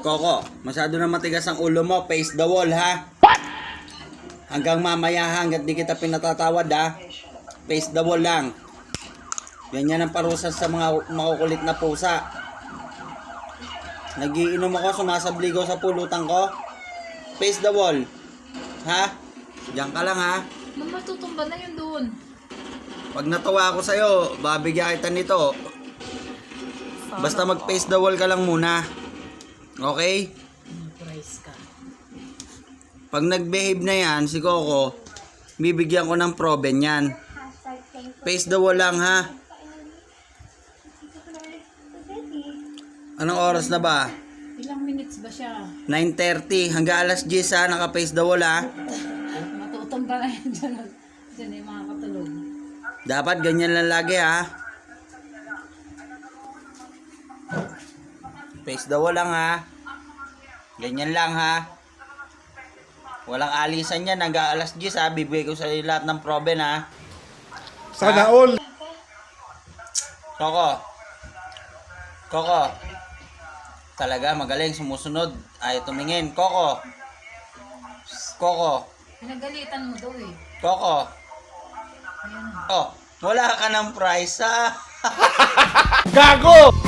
Coco, masyado na matigas ang ulo mo. Face the wall, ha? Hanggang mamaya, hanggat di kita pinatatawad, ha? Face the wall lang. Ganyan ang parusa sa mga makukulit na pusa. Nagiinom ako, sumasabligaw sa pulutan ko. Face the wall. Ha? Diyan ka lang, ha? Matutumba na yun doon. Pag natuwa ako sa'yo, babigyan kita nito. Basta mag-face the wall ka lang muna. Okay? Price ka. Pag nag-behave na yan, si Coco, bibigyan ko ng proben yan. Face the wall lang, ha? Anong oras na ba? Ilang minutes ba siya? 9:30. Hanggang alas 10, ha? Naka-face the wall, ha? Matutumba na yan dyan. Dyan yung mga katulog. Dapat ganyan lang lagi, ha? Face the wall lang, ha? Ganyan lang, ha? Walang alisan yan. Hanggang alas 10, ha? Bibigay ko sa lahat ng proben, ha? Sana all. Coco. Coco. Talaga, magaling. Sumusunod. Ay, tumingin. Coco. Coco. Pinagalitan mo daw eh. Coco. Ayan. Oh, wala ka ng price, ha? Gago!